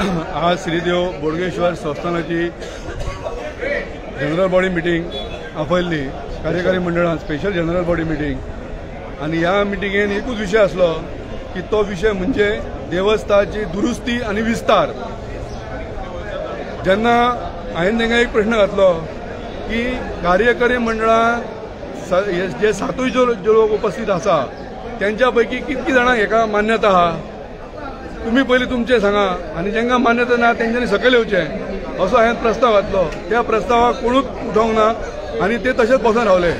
आज श्रीदेव बोडगेश्वर संस्थानाची general body meeting आपयल्ली कार्यकारी मंडळान स्पेशल जनरल बॉडी मिटींग आणि ह्या मिटींगेन एकूच विषय आसलो की तो विषय म्हणजे देवस्थानाची दुरुस्ती आणि विस्तार। जेन्ना हांवें तांकां एक प्रश्न घातलो की कार्यकारी मंडळान जे 7 लोक उपस्थित आसा त्यांच्या पैकी कितकी जाणांक हेका मान्यता आहा तुम्ही पयलीं तुमचे सांगा आणि ज्यांना मान्यता ना तेंच्यांनी सकयल येवचें असो हांवें प्रस्ताव घातलो। त्या प्रस्तावाक कोणूच उठोवंक ना आणि ते तशेंच बसून रावले।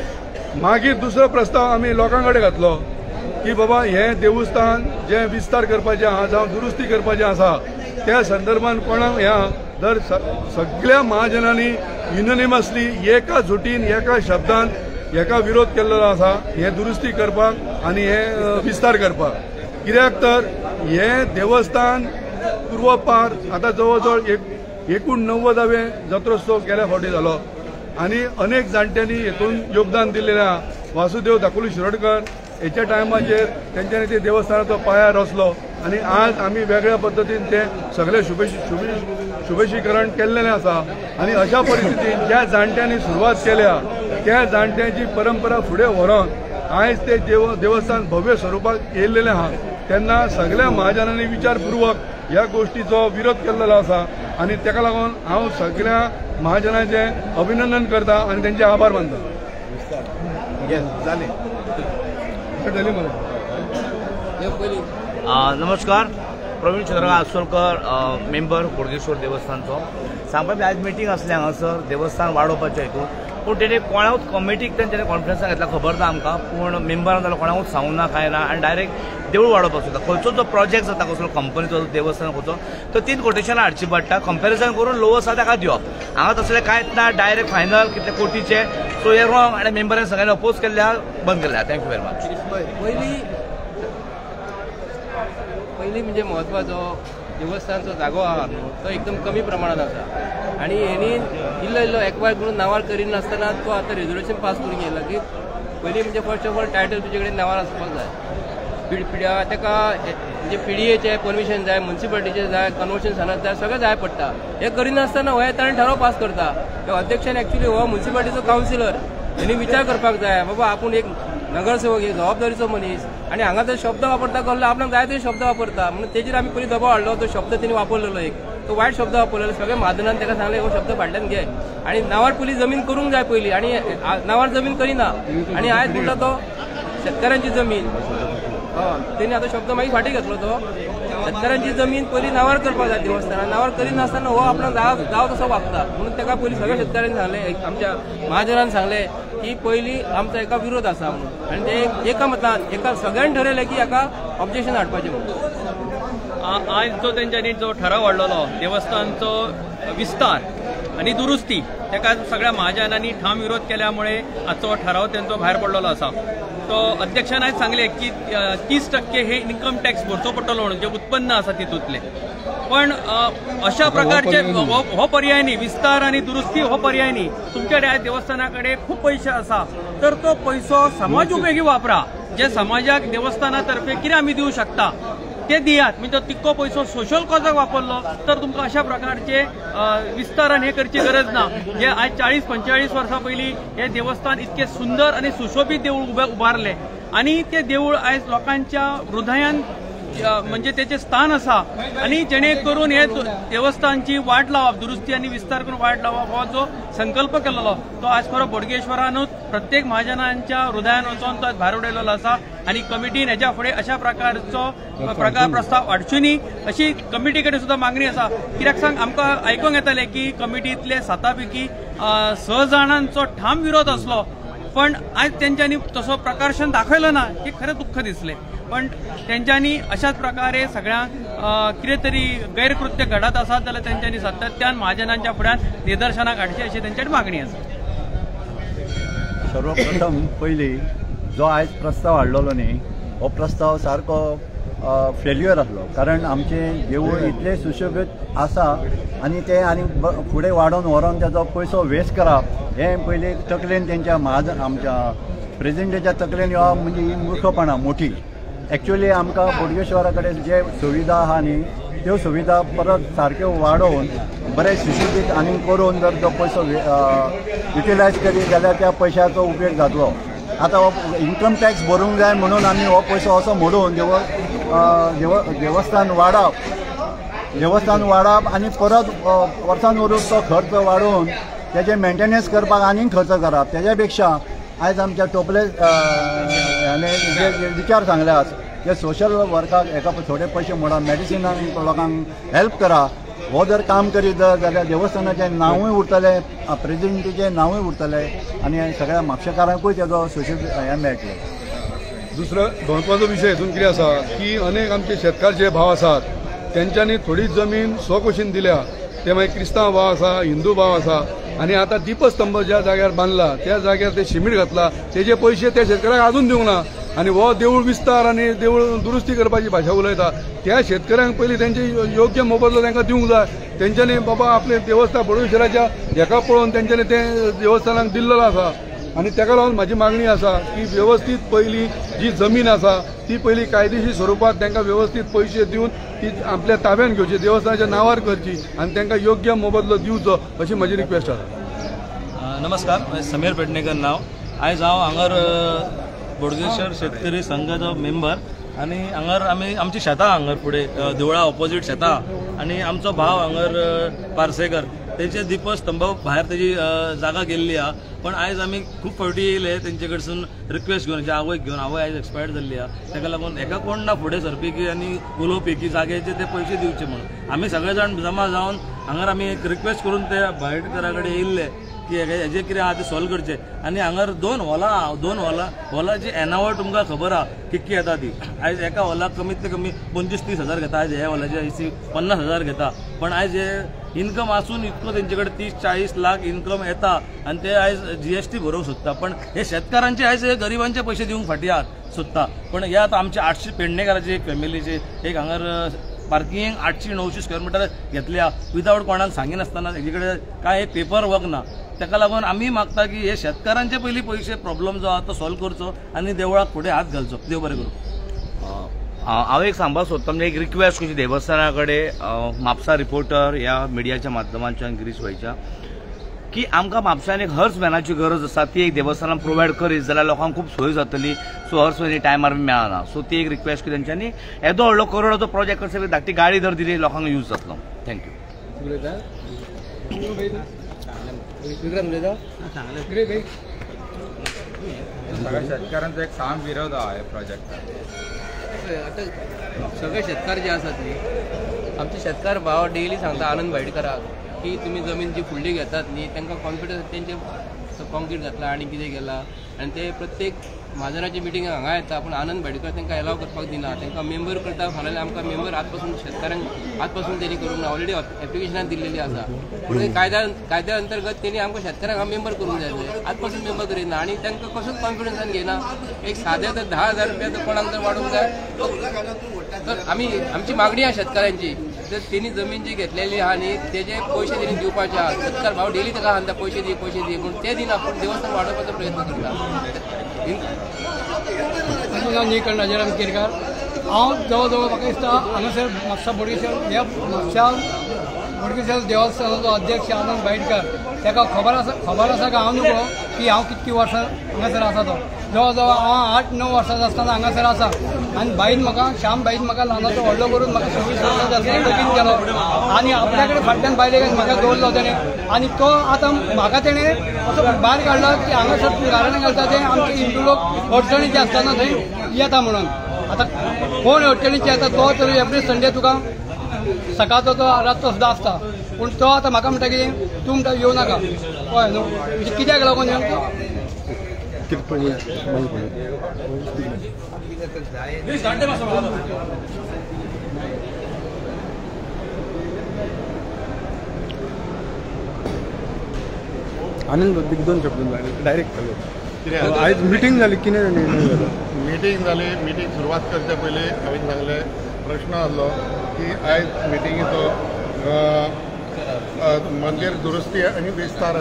मागीर दुसरो प्रस्ताव आमी लोकां कडेन घातलो की बाबा हें देवस्थान जे विस्तार करपाचें आहा जावं दुरुस्ती करपाचें आसा त्या संदर्भान कोणाक ह्या दर सगळ्या महाजनांनी युनिनिमसली एका झुटीन एका शब्दान हेका विरोध केल्लो आसा हे दुरुस्ती करपाक आणि हे विस्तार करपाक। कित्याक तर हे देवस्थान पूर्वपार आता जवळ 89वे जत्रोत्सव गेल्या फावटी जालो आणि अनेक जाणट्यांनी हेतून योगदान दिलेल्या वासुदेव धाकुली शिरोडकर हेच्या टायमाचेर तेंच्यांनी ते देवस्थानाचो पांयार रचलो आणि आज आमी वेगळ्या पद्दतीन ते सगळे शुभेशीकरण केल्लेलें आसा। आणि अशा परिस्थितीत ज्या जाणट्यांनी सुरवात केल्या त्या जाणट्यांची परंपरा फुडें व्हरोन आयज ते देवस्थान भव्य स्वरूपात येयल्लेलें आहा तेन्ना सगळ्या महाजनांनी विचारपूर्वक ह्या गोष्टीचो विरोध केल्लो आसा आणि तेका लागून हांव सगळ्या महाजनांचे अभिनंदन करता आणि त्यांचे आभार मानता। नमस्कार, प्रवीण चंद्रकांत आसोलकर मेंबर बोडगेश्वर देवस्थानचो। सांगपाक आज मिटींग आसली हांगासर देवस्थान वाडोवपाचें हेतून पूण तेणे कोणाकूच कमिटीक तेंच्यानी कॉन्फरन्साक घेतला खबर ना आमकां पूण मेंबरान जाल्यार कोणाकूच सांगूंक ना काय ना आनी डायरेक्ट देवूळ वाडोवपाक सोदता। खंयचो जो प्रोजेक्ट जाता कसलो कंपनीचो देवस्थान खंयचो तो 3 कोटेशनां हाडची पडटा कंपॅरिजन करून लो आसा ताका दिवप। हांगा तसलें कांयच ना डायरेक्ट फायनल कितले कोटीचे सो हे रॉंग आनी मेंबरान सगळ्यांनी अपोज केल्ले बंद केल्ले। Thank you very much. पहिली म्हणजे महत्वाचो देवस्थानचो जागो आहा तो एकदम कमी प्रमाणात आसा आणि हेणी इल्लो एक्वायर करून नांवार करिनासतना तो आतां रेजोल्युशन पास करून गेला की पयलीं म्हणजे फर्स्ट ऑफ ऑल टायटल तुजे कडेन नांवार आसपाक जाय। पिड्या ताका म्हणजे PDAचें परमिशन जाय, म्युनिसिपालिटीचें जाय, कन्वर्शन सनद जाय, सगळें जाय पडटा। हे करिनासतना हो ताणें ठराव पास करता। त्या अध्यक्षान एक्चुअली हो म्युनिसिपालिटीचो कावन्सिलर हेणी विचार करपाक जाय बाबा आपूण एक नगरसेवक एक जबाबदारीचो मनीस आणि हांगा जर शब्द वापरता कसलो आपणाक जाय ते शब्द वापरता म्हणून तेजेर आमी पयलीं दबाव हाडलो। तो शब्द तेणी वापरलेलो एक तो वायट शब्द वापरलेलो। सगळे महाजनान ताका सांगले हो शब्द फाटल्यान घे आणि नांवार पयलीं जमीन करूंक जाय पयलीं आणि नांवार जमीन करिना आणि आयज म्हणटा तो शेतकाऱ्यांची जमीन तेणी आतां शब्द मागीर फाटीं घेतलो तो शेतकाऱ्यांची जमीन पयलीं नांवार करपाक जाय देवस्थानान नांवार करिनासतना हो आपणाक जाव तसो वागता म्हणून ताका पयलीं सगळ्या शेतकाऱ्यांनी सांगलें आमच्या महाजनान सांगलें की पयलीं आमचो एका विरोध आसा म्हणून आनी ते एका मतान एका सगळ्यांनी ठरयलें की हाका ऑब्जेक्शन हाडपाचें म्हणून। आज जो तेंच्यांनी जो ठराव हाडलेलो देवस्थानचो विस्तार आणि दुरुस्ती ताका सगळ्या महाजनांनी ठाम विरोध केल्यामुळे आजचो ठराव त्यांचो भायर पडलेलो आसा। तो अध्यक्षान आज सांगले की 30% हे इन्कम टॅक्स भरचो पडटलो म्हणून जे उत्पन्न आसा तितूंतले। पण अशा प्रकारचे हो पर्याय न्ही विस्तार आणि दुरुस्ती हो पर्याय न्ही। तुमच्याकडे आज देवस्थानाकडे खूप पैसे आसा तर तो पैसो समाज उपयोगी वापरा। जे समाजाक देवस्थानातर्फे कितें आमी दिवं शकता ते दियात म्हणजे तितको पैसो सोशल कॉजाक वापरलो तर तुमकां अशा प्रकारचे विस्तारान हे करची गरज ना। जे आज 40-45 वर्सां पयलीं हे देवस्थान इतके सुंदर आणि सुशोभीत देवूळ उबारले आणि ते देवूळ आयज लोकांच्या हृदयान म्हणजे त्याचे स्थान आसा आणि जेणे करून हे देवस्थानची वाट लावप दुरुस्ती आणि विस्तार करून वाट लावप हो जो संकल्प केलेलो तो आज खरो बोडगेश्वरानूच प्रत्येक महाजनांच्या हृदयान वचून तो भायर उडयलेलो आसा आणि कमिटीन हेच्या फुडें अशा प्रकारचो प्रस्ताव हाडचो न्ही अशी कमिटी कडेन सुद्दां मागणी आसा। कित्याक सांग आमकां आयकूंक येतालें की कमिटींतले 7 पैकी 6 जाणांचो ठाम विरोध आसलो पण आज त्यांच्यानी तसो प्रकर्शन दाखयलो ना हे खरें दुःख दिसलें। पण त्यांच्यानी अशाच प्रकारे सगळ्यांक कितें तरी गैरकृत्य घडत आसात जाल्यार त्यांच्यानी सातत्यान महाजनांच्या फुड्यान निदर्शनाक हाडची अशी त्यांच्यानी मागणी आसा। सर्वप्रथम पयली जो आयज प्रस्ताव हाडलेलो न्ही हो प्रस्ताव सारको फेल्युअर आसलो कारण आमचे देवूळ इतले सुशोभित आसा आणि ते आनी फुडें वाडोवन व्हरोन त्याचो पयसो वेस्ट करप हे पयली तकलेन तेंच्या आमच्या प्रेसिडेंटाच्या तकलेन येवप म्हणजे ही मूर्खपणां मोठी। एक्चुअली आमकां बोडगेश्वरा कडेन जे सुविधा आहा न्ही त्यो सुविधा परत सारक्यो वाडोवन बरे सुशोभीत आनी करून जर तो पयसो युटिलायज करीत जाल्यार त्या पयशाचो उपयोग जातलो. आतां हो इन्कम टॅक्स भरूंक जाय म्हणून आमी हो पयसो असो मोडून देवस्थान वाडप आनी परत वर्सान वरूच तो खर्च वाडोवन तेजे मेंटेनन्स करपाक आनीक खर्च करप. तेज्या पेक्षा आयज आमच्या टोपले जे विचार सांगल्यात जे सोशल वर्काक हेका थोडे पयशे मोडा, मेडिसिनाक लोकांक हेल्प करा. हो जर काम करीत जाल्यार देवस्थानाचें नांवूय उरतलें, प्रेसिडेंटीचें नांवूय उरतलें आनी सगळ्या म्हापशेकारांकूय तेजो सोशल हें मेळटलें. दुसरो महत्वाचो विशय हितून कितें आसा की अनेक आमचे शेतकार जे भाव आसात तेंच्यांनी थोडी जमीन स्वकुशीन दिल्या. ते मागीर क्रिस्तांव भाव आसा, हिंदू भाव आसा आनी आतां दीपस्तंभ ज्या जाग्यार बांदला त्या जाग्यार ते शिमीट घातला, तेजे पयशे त्या शेतकाराक अजून दिवंक ना. आनी हो देवूळ विस्तार आनी देवूळ दुरुस्ती करपाची भाशा उलयता. त्या शेतकऱ्यांक पयलीं तेंचे योग्य मोबदलो तांकां दिवंक जाय. तेंच्यांनी बाबा आपले देवस्थान बोडगेश्वराच्या हेका पळोवन तेंच्यांनी ते देवस्थानाक दिल्लेलो आसा. आनी तेका लागून म्हाजी मागणी आसा की वेवस्थीत पयलीं जी जमीन आसा ती पयलीं कायदेशीर स्वरुपात तांकां वेवस्थीत पयशे दिवन ती आपल्या ताब्यान घेवची, देवस्थानाच्या नांवार करची आनी तांकां योग्य मोबदलो दिवचो अशी म्हजी रिक्वेस्ट आसा. नमस्कार, समीर पेडणेकर नाव. आयज हांव हांगर बोडगेश्वर शेतकरी संघाचो मेंबर आनी हांगर आमची शेतां हांगर फुडें देवळा ऑपोजीट शेतां आनी आमचो भाव हांगर पार्सेकर तेंचे दीपस्तंभ भायर तेजी जागा गेल्ली आहा. पण आयज आमी खूब फावटी येयले तेंचे कडसून रिक्वेस्ट घेवन आवयक घेवन आवय आयज एक्सपायर्ड जाल्ली आहा. ताका लागून हेका कोण ना फुडें सरपी की आनी उलोवपी की जाग्याचे ते पयशे दिवचे म्हणून. आमी सगळे जाण जमा जावन हांगर आमी एक रिक्वेस्ट करून ते भायटकारा कडेन येयल्ले की हेजे कितें आहा ते सॉल्व करचे. आनी हांगर दोन हॉलाची एनावट तुमकां खबर आहा कितकी येता ती. आयज एका हॉलाक कमीत कमी 25-30 हजार घेता. आयज ह्या हॉलाचे 50 हजार घेता. पण आयज हे इन्कम आसून इतको तेंचे कडेन 30-40 लाख इन्कम येता आनी ते आयज GST भरूंक सोदता. पण हे शेतकारांचे आयज गरिबांचे पयशे दिवंक फाटी आहात सोदता. पण हे आतां आमचे 800 पेडणेकाराचे एक फॅमिलीचे एक हांगर पार्किंग 800-900 स्क्वेअर मिटर घेतल्या विदावट कोणाक सांगिनासतना. हेजे कडेन काय एक पेपर वर्क ना. ताका लागून आमी मागता की हे शेतकारांचे पयलीं पयशे प्रॉब्लेम जो आहा तो सॉल्व करचो आनी देवळाक फुडें हात घालचो. देव बरें करूं. हांव एक सांगपाक सोदता म्हणजे एक रिक्वेस्ट कशी देवस्थाना कडेन म्हापसा रिपोर्टर ह्या मिडियाच्या माध्यमांतल्यान गिरीश भाईच्या की आमकां म्हापशान एक हर्स वॅनाची गरज आसा. ती एक देवस्थानान प्रोवायड करीत जाल्यार लोकांक खूब सोय जातली. सो हर्स वॅनी टायमार मेळना. सो ती एक रिक्वेस्ट की तेंच्यांनी येदो व्हडलो करोडाचो प्रोजेक्ट करचे धाकटी गाडी जर दिली लोकांक यूज जातलो. थँक्यू. सगळ्या शेतकऱ्यांचा एक साम विरोध आहे प्रोजेक्टाक. आता सगळे शेतकार जे आसात न्ही आमचे शेतकार भाव डेली सांगता आनंद भायटकाराक की तुमी जमीन जी फुडली घेतात न्ही तांकां कॉन्फिडन्स तेंचे कॉन्क्रीट घातला आनी कितें केला आनी ते प्रत्येक महाजनाची मिटींग हांगा येता. पूण आनंद भायटकर तांकां एलाव करपाक दिना. तांकां मेंबर करता फाल्यां आमकां मेंबर आज पासून शेतकारांक आज पासून तेणी करूंक ना. ऑलरेडी एप्लिकेशनां दिल्लेली आसा. पूण कायद्या अंतर्गत तेणी आमकां शेतकारांक हांव मेंबर करूंक जाय. आज पासून मेंबर करिना आनी तांकां कसोच कॉन्फिडन्सान घेयना. एक सादे तर 10,000 रुपया जर कोणाक जर वाडोवंक जाय तर आमची मागणी आहा शेतकारांची. जर तेणी जमीन जी घेतलेली आहा न्ही तेजे पयशे तेणी दिवपाचे आहा. शेतकार भाव डेली ताका सांगता पयशे दी पूण ते दिना. पूण देवस्थान वाडोवपाचो प्रयत्न करता. निकण राजाराम केरकार. हांव जवळ जवळ म्हाका दिसता हांगासर म्हापसा बोडगेश्वर ह्या म्हापशा बोडगेश्वर देवस्थानाचो अध्यक्ष आनंद भायटकर ताका खबर आसा काय हांव न्हू की हांव कितकी वर्सां हांगासर आसा तो. जवळ जवळ हांव 8-9 वर्सांचो आसतना हांगासर आसा. आनी बाईन म्हाका श्याम बाईन म्हाका ल्हानाचो व्हडलो करून म्हाका 26 वर्सांचो आसतना लगीन केलो आनी आपल्या कडेन फाटल्यान बायले म्हाका दवरलो तेणें. आनी तो आतां म्हाका तेणें असो भायर काडलो की हांगासर गाराणें घालता ते आमचे हिंदू लोक अडचणीचे आसतना थंय येता म्हणून. आतां कोण अडचणीचे येता तो तरी एवरी संडे तुका सकाळचो तो रातचो सुद्दां आसता. पूण तो आतां म्हाका म्हणटा की तूं म्हणटा येवं नाका. हय न्हू कित्याक लागून आनंद दोन शब्द डायरेक्ट आयज मिटींग जाली कितें मिटींग जाली. मिटींग सुरवात करचे पयलीं हांवें सांगले प्रश्न आसलो की आयज मिटींगेचो मंदिर दुरुस्ती आनी विस्तार.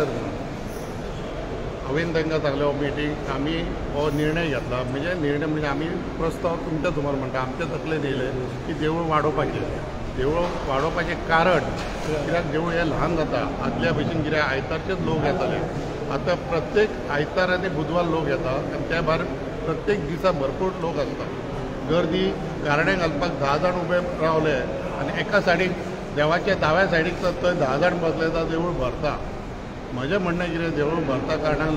हांवें तांकां सांगलें हो मिटींग आमी हो निर्णय घेतला. म्हणजे निर्णय म्हणजे आमी प्रस्ताव तुमच्या समोर म्हणटा आमचे तकलेन येयले की देवूळ वाडोवपाचें देवूळ वाडोवपाचें कारण कित्याक देवूळ हें ल्हान जाता. आदल्या भशेन कितें आयतारचेच लोक येताले, आतां प्रत्येक आयतार आनी बुधवार लोक येता आनी त्या भायर प्रत्येक दिसा भरपूर लोक आसता. गर्दी गार्डे घालपाक 10 जाण उबे रावले आनी एका सायडीक देवाच्या दाव्या सायडीक थंय 10 जाण बसले जाल्यार देवूळ भरता. म्हजें म्हणणें कितें, देवूळ भरता कारणान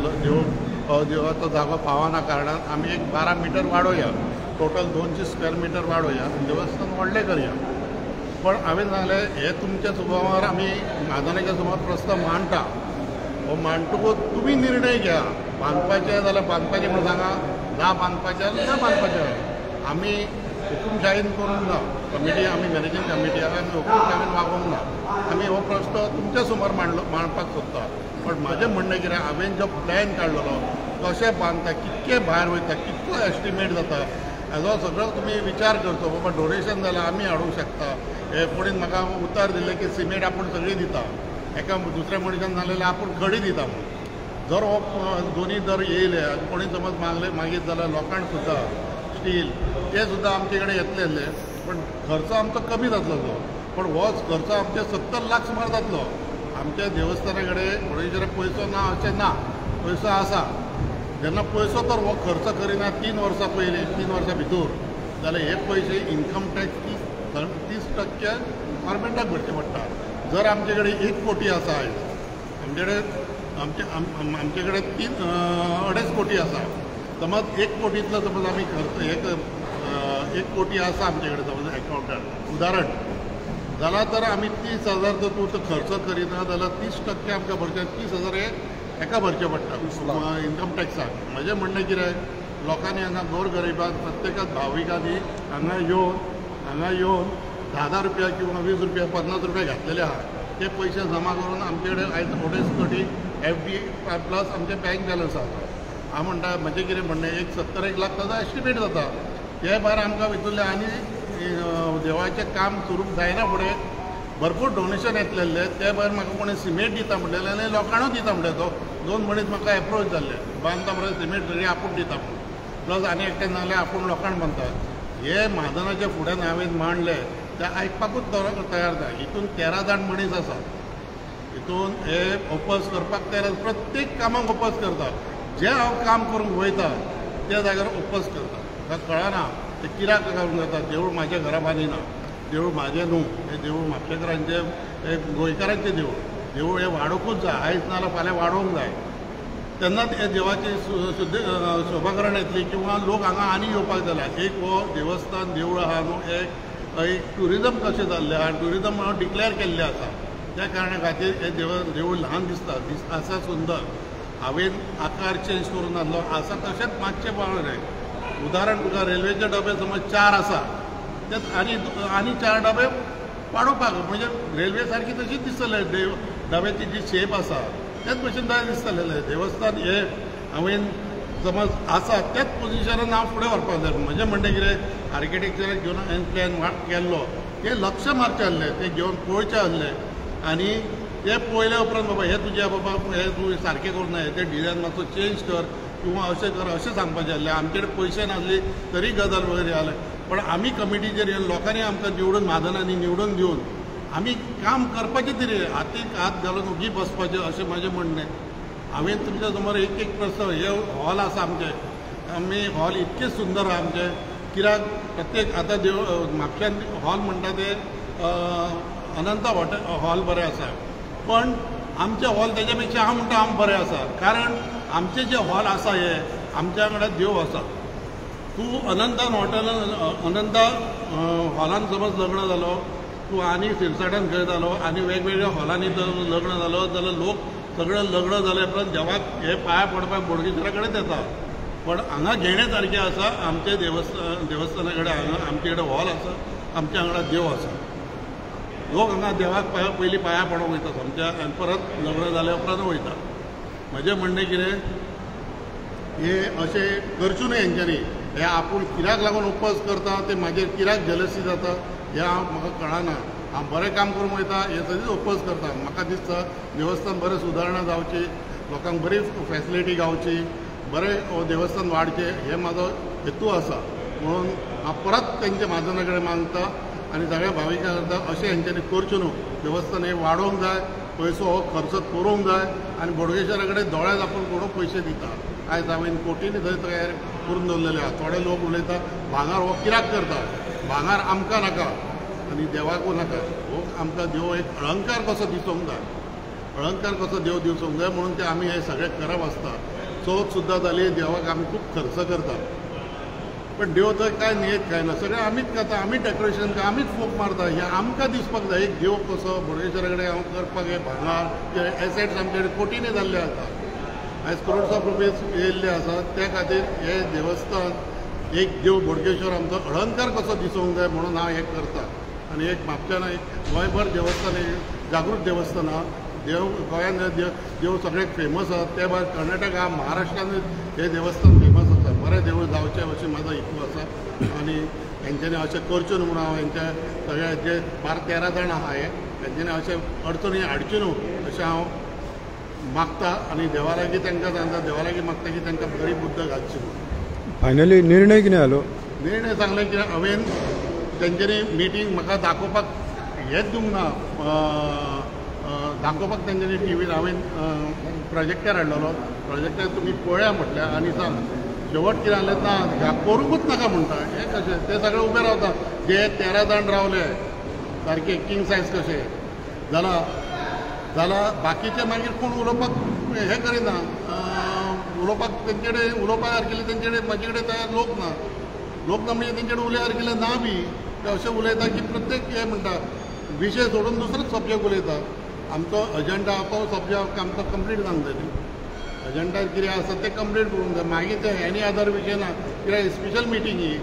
देवाचो जागो पावना कारणान आमी एक 12 मिटर वाडोवया, टोटल 200 स्क्वेअर मिटर वाडोवया आनी देवस्थान व्हडलें करया. पण हांवें सांगलें हे तुमच्या सुभावार आमी म्हाजनाच्या समोर प्रस्ताव मांडटा, हो मांडटकूच तुमी निर्णय घ्या. बांदपाचें जाल्यार बांदपाचें म्हणून सांगा, ना बांदपाचें जाल्यार ना बांदपाचें. आमी हुकुमशायेन करूंक ना. कमिटी आमी मॅनेजींग कमिटी आसा, आमी हुकुमशायेन वागोवंक ना. आमी हो प्रस्ताव तुमच्या समोर मांडपाक सोदता. पण म्हाजें म्हणणें कितें, हांवें जो प्लॅन काडलेलो कशें बांदता, कितके भायर वयता, कितलो एस्टिमेट जाता, हाजो सगळो तुमी विचार करचो. बाबा डोनेशन जाल्यार आमी हाडूंक शकता. हे कोणीन म्हाका उतर दिलें की सिमेंट आपूण सगळी दिता, एका दुसऱ्या मनशान सांगलेलें आपूण खडी दिता म्हणून. जर हो दोनी जर येयले आनी कोणी समज मागीत जाल्यार लोकांक सुद्दां स्टील ते सुद्दां आमचे कडेन येतले, पण खर्च आमचो कमी जातलो. पण हो खर्च आमचे 70 लाख सुमार जातलो. आमच्या देवस्थाना कडेन बोडगेश्वराक पयसो ना अशें ना, पयसो आसा. जेन्ना पयसो तर हो खर्च करिना 3 वर्सां पयलीं, 3 वर्सां भितर, जाल्यार हे पयशे इन्कम टॅक्स 30% गव्हर्मेंटाक भरचे पडटा. जर आमचे कडेन 1 कोटी आसा आयज, आमचे कडेन 2.5 कोटी आसा, समज 1 कोटींतलो समज आमी खर्च 1 कोटी आसा आमचे कडेन समज अकाउंटांत उदाहरण, जाल्यार तर आमी 30,000 जर तूं खर्च करिना जाल्यार 30% आमकां भरचे, 30,000 एका भरचे पडटा इन्कम टॅक्साक. म्हजें म्हणणें कितें, लोकांनी हांगा गोरगरिबाक प्रत्येकाक भाविकांनी हांगा येवन 10 रुपया किंवा 20 रुपया 50 रुपया घातलेले आहा. ते पयशे जमा करून आमचे कडेन आयज 2.5 कोटी FD प्लस आमचे बँक बॅलन्स आसा. हांव म्हणटा म्हजें कितें म्हणणें, एक 70 लाख ताजो एस्टिमेट जाता. ते भायर आमकां भितरले आनी देवाचें काम सुरू जायना फुडें भरपूर डोनेशन येतलेले. ते भायर म्हाका कोणी सिमेंट दिता म्हणलेलें आनी लोकांकूच दिता म्हणले. तो 2 मनीस म्हाका एप्रोच जाल्ले, बांदता मरे सिमेंट सगळी आपूण दिता म्हणून. प्लस आनी एकटें नाल्यार आपूण लोकांक बांदता. हे म्हाजनाच्या फुड्यान हांवें मांडले ते आयकपाकूच तयार जाय. हितून 13 जाण मनीस आसा, हितून हे ओपोज करपाक तयार, प्रत्येक कामाक ओपोज करता. जे हांव काम करूंक वयता त्या जाग्यार ओपोज करता. म्हाका कळना ते कित्याक करूंक जाता. देवूळ म्हाज्या घरा बांदिना, देवूळ म्हाजें न्हू, हे देवूळ म्हापशेकारांचें, हे गोंयकारांचें देवूळ. देवूळ हे वाडोवंकूच जाय, आयज नाल्यार फाल्यां वाडोवंक जाय. तेन्नाच हे देवाची शोभाकरण येतली किंवा लोक हांगा आनी येवपाक जाला. एक हो देवस्थान देवूळ आहा न्हू, एक टुरिजम कशें जाल्लें आहा, टुरिजम डिक्लेअर केल्लें आसा. त्या कारणे खातीर हे देवूळ ल्हान दिसता, आसा सुंदर. हांवें आकार चेंज करून आहलो आसा तशेंच मातशें बरें. उदाहरण तुका रेल्वेचे डबे समज 4 आसा, तेच आनी 4 डबे वाडोवपाक, म्हणजे रेल्वे सारकी तशीच दिसतले. डब्याची जी शेप आसा तेच भशेन जाय दिसतलेले. देवस्थान हे हांवें समज आसा तेच पोजिशनान हांव फुडें व्हरपाक जाय. म्हजें म्हणणें कितें, आर्किटेक्चराक घेवन हांवें प्लॅन केल्लो ते लक्ष मारचें आहलें, ते घेवन पळोवचें आहलें आनी ते पळयल्या उपरांत बाबा हे तुजें बाबा हे तूं सारकें करूं हे डिजायन मातसो चेंज कर किंवा अशें कर अशें सांगपाचें आहलें. आमचे कडेन पयशे नासले तरी गजाल वगैरे जालें. पण आमी कमिटीचेर येवन लोकांनी आमकां निवडून म्हाजनांनी निवडून दिवन आमी काम करपाचें तरी हातीक हात घालून उगी बसपाचें अशें म्हजें म्हणणें. हांवें तुमच्या समोर एक प्रस्ताव, हे हॉल आसा आमचे, आमी हॉल इतके सुंदर आहा आमचे. कित्याक प्रत्येक आतां म्हापश्यान हॉल म्हणटा ते अनंत हॉल बरें आसा, पण आमचे हॉल तेच्या पेक्षा हांव म्हणटा हांव बरें आसा. कारण आमचे जे हॉल आसा हे आमच्या कडेन देव आसा. तूं अनंतान हॉलान समज लग्न जालो, तूं आनी सिरसाटान खंय जालो आनी वेगवेगळ्या हॉलांनी जर लग्न जालो जाल्यार लोक सगळें लग्न जाले उपरांत देवाक हे पांया पडपाक बोडगेश्वरा कडेन येता. पण हांगा घेणे सारकें आसा. आमचे देवस्थाना कडेन हांगा आमचे कडेन हॉल आसा, आमच्या वांगडा देव आसा. लोक हांगा देवाक पयलीं पांया पडोंक वयता आमच्या आनी परत लग्न जाल्या उपरांत वयता. म्हजें म्हणणें कितें, हे अशें करचूं न्हय हेंच्यांनी. हे आपूण कित्याक लागून उपोज करता ते म्हाजेर कित्याक जेलसी जाता हें म्हाका कळना. हांव बरें काम करूंक वयता हे सगळीं ओपोज करता. म्हाका दिसता देवस्थान बरें सुदारणा जावची, लोकांक बरी फॅसिलिटी गावची, बरें देवस्थान वाडचें हे म्हाजो हेतू आसा. म्हणून हांव परत तेंच्या म्हाजना कडेन मागता आनी सगळ्या भाविकां करता अशें हेंच्यांनी करचें न्हू. देवस्थान हें वाडोवंक जाय, पयसो हो खर्च करूंक जाय आनी बोडगेश्वरा कडेन दोळे धापून कोण पयशे दिता. आयज हांवें कोटींनी थंय तयार करून दवरलेले आहा. थोडे लोक उलयता भांगार हो कित्याक करता, भांगार आमकां नाका आनी देवाकूय नाका. हो आमकां देव एक अळंकार कसो दिसूंक जाय, अळंकार कसो देव दिवसूंक जाय म्हणून ते आमी हे सगळें करप आसता. चवथ सुद्दां जाली, देवाक आमी खूब खर्च करता, पण देव थंय काय न्हयेत काय ना, सगळें आमीच खाता, आमीच डेकोरेशन करता, आमीच फोक मारता. हें आमकां दिसपाक जाय एक देव कसो बोडगेश्वरा कडेन हांव करपाक हे भांगार एसेट्स आमचे कडेन कोटींनी जाल्ले आसा, आयज करोड्स ऑफ रुपीज येयल्ले आसा. त्या खातीर हे देवस्थान एक देव बोडगेश्वर आमचो अळंकार कसो दिसूंक जाय म्हणून हांव हें करता. आनी एक म्हापशान एक गोंयभर देवस्थान एक जागृत देवस्थान आहा. देव गोंयांत देव सगळ्याक फेमस आसा. ते भायर कर्नाटक आहा, महाराष्ट्रान हे देवस्थान फेमस आसा. बरें देवूळ जावचें अशें म्हाजो हेतू आसा आनी हेंच्यांनी अशें करचें न्हू म्हणून हांव हेंच्या सगळ्या जे 12-13 जाण आहा हे तेंच्यांनी अशें अडचणी हाडच्यो न्हू अशें हांव मागता आनी देवा लागीं तांकां सांगता, देवा लागीं मागता की तांकां बरी बुद्ध घालची म्हणून. फायनली निर्णय कितें जालो? निर्णय सांगलें की हांवें तेंच्यांनी मिटींग म्हाका दाखोवपाक हेंच दिवंक ना, दाखोवपाक तेंच्यांनी टीव्हीर हांवें प्रोजेक्टर हाडलेलो. प्रोजेक्टर तुमी पळया म्हटल्यार आनी सांग शेवट कितें जालें ना करूंकूच नाका म्हणटा. हें कशें ते सगळे उबे रावता. जे 13 जाण रावले सारके किंग सायज कशे जाल्यार बाकीचे मागीर कोण उलोवपाक हें करिना, उलोवपाक तेंचे कडेन उलोवपा सारकेले तेंचे कडेन म्हाजे कडेन तयार लोक ना म्हणजे तेंचे कडेन उलय सारकेले ना बी. ते अशें उलयता की प्रत्येक हें म्हणटा विशय सोडून दुसरोच सब्जेक्ट उलयता. आमचो अजेंडा तो सब्जेक्ट आमकां कंप्लीट जावंक जाय. अजेंडार कितें आसा तें कंप्लीट करूंक जाय. मागीर ते एनी अदर विशय ना. कित्याक स्पेशल मिटींग ही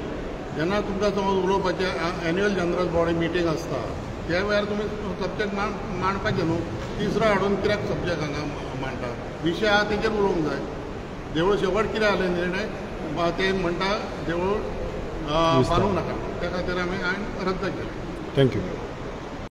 जेन्ना तुमकां समज उलोवपाचें एन्युअल जनरल बॉडी मिटींग आसता त्या वेळार तुमी सब्जेक्ट मांडपाचें न्हू. तिसरो हाडून कित्याक सब्जेक्ट हांगा मांडटा. विशय आहा तेचेर उलोवंक जाय. देवूळ शेवट कितें जालें निर्णय ते म्हणटा देवूळ बांदूंक नाका, त्या खातीर हांवें रद्द केलें. थँक्यू.